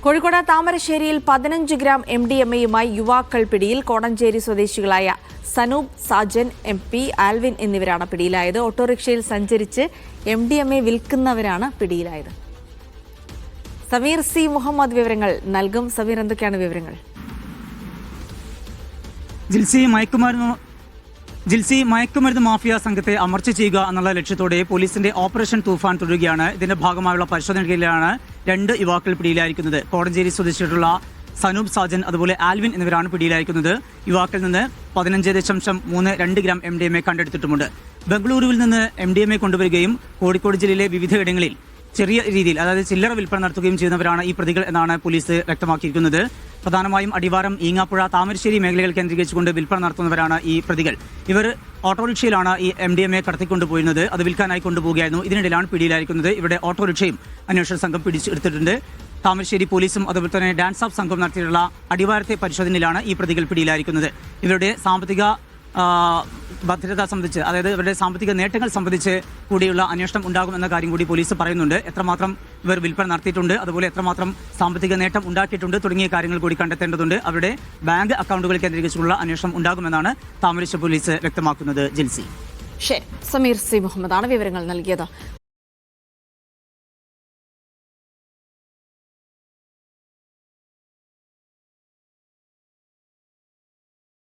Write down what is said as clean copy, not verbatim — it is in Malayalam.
കോഴിക്കോട് താമരശ്ശേരിയിൽ 15 ഗ്രാം MDMA-യുമായി യുവാക്കൾ പിടിയിൽ. കോടഞ്ചേരി സ്വദേശികളായ സനൂപ്, സാജൻ, MP, ആൽവിൻ എന്നിവരാണ് പിടിയിലായത്. ഓട്ടോറിക്ഷയിൽ സഞ്ചരിച്ച് MDMA വിൽക്കുന്നവരാണ് പിടിയിലായത്. സമീർ C. മുഹമ്മദ് വിവരങ്ങൾ നൽകും. സമീർ, എന്തൊക്കെയാണ് വിവരങ്ങൾ? ജിൽസി മയക്കുമരുന്ന് മാഫിയ സംഘത്തെ അമർച്ച ചെയ്യുക എന്നുള്ള ലക്ഷ്യത്തോടെ പോലീസിന്റെ ഓപ്പറേഷൻ തൂഫാൻ തുടരുകയാണ്. ഇതിന്റെ ഭാഗമായുള്ള പരിശോധനകളിലാണ് 2 യുവാക്കൾ പിടിയിലായിരിക്കുന്നത്. കോടഞ്ചേരി സ്വദേശിയായിട്ടുള്ള സനൂപ്, സാജൻ അതുപോലെ ആൽവിൻ എന്നിവരാണ് പിടിയിലായിരിക്കുന്നത്. യുവാക്കളിൽ നിന്ന് 15.32 ഗ്രാം MDMA കണ്ടെടുത്തിട്ടുമുണ്ട്. ബംഗളൂരുവിൽ നിന്ന് MDMA കൊണ്ടുവരികയും കോഴിക്കോട് ജില്ലയിലെ വിവിധയിടങ്ങളിൽ ചെറിയ രീതിയിൽ, അതായത് ചില്ലറ വിൽപ്പന നടത്തുകയും ചെയ്യുന്നവരാണ് ഈ പ്രതികൾ എന്നാണ് പോലീസ് വ്യക്തമാക്കിയിരിക്കുന്നത്. പ്രധാനമായും അടിവാരം, ഈങ്ങാപ്പുഴ, താമരശ്ശേരി മേഖലകൾ കേന്ദ്രീകരിച്ചുകൊണ്ട് വിൽപ്പന നടത്തുന്നവരാണ് ഈ പ്രതികൾ. ഇവർ ഓട്ടോറിക്ഷയിലാണ് ഈ MDMA കടത്തിക്കൊണ്ടുപോയിരുന്നത്. അത് വിൽക്കാനായി കൊണ്ടുപോവുകയായിരുന്നു. ഇതിനിടയിലാണ് പിടിയിലായിരിക്കുന്നത്. ഇവിടെ ഓട്ടോറിക്ഷയും അന്വേഷണ സംഘം പിടിച്ചെടുത്തിട്ടുണ്ട്. താമരശ്ശേരി പോലീസും അതുപോലെ തന്നെ ഡാൻസ് ഓഫ് സംഘം നടത്തിയിട്ടുള്ള അടിവാരത്തെ പരിശോധനയിലാണ് ഈ പ്രതികൾ പിടിയിലായിരിക്കുന്നത്. ഇവരുടെ സാമ്പത്തിക ഭദ്രത സംബന്ധിച്ച്, അതായത് ഇവരുടെ സാമ്പത്തിക നേട്ടങ്ങൾ സംബന്ധിച്ച് കൂടിയുള്ള അന്വേഷണം ഉണ്ടാകുമെന്ന കാര്യം കൂടി പോലീസ് പറയുന്നുണ്ട്. എത്രമാത്രം ഇവർ വിൽപ്പന നടത്തിയിട്ടുണ്ട്, അതുപോലെ എത്രമാത്രം സാമ്പത്തിക നേട്ടം ഉണ്ടാക്കിയിട്ടുണ്ട് തുടങ്ങിയ കാര്യങ്ങൾ കൂടി കണ്ടെത്തേണ്ടതുണ്ട്. അവരുടെ ബാങ്ക് അക്കൗണ്ടുകൾ കേന്ദ്രീകരിച്ചുള്ള അന്വേഷണം ഉണ്ടാകുമെന്നാണ് താമരശ്ശേരി പോലീസ് വ്യക്തമാക്കുന്നത്. ജിൽസി. ശരി, സമീർ C. മുഹമ്മദാണ് വിവരങ്ങൾ നൽകിയത്.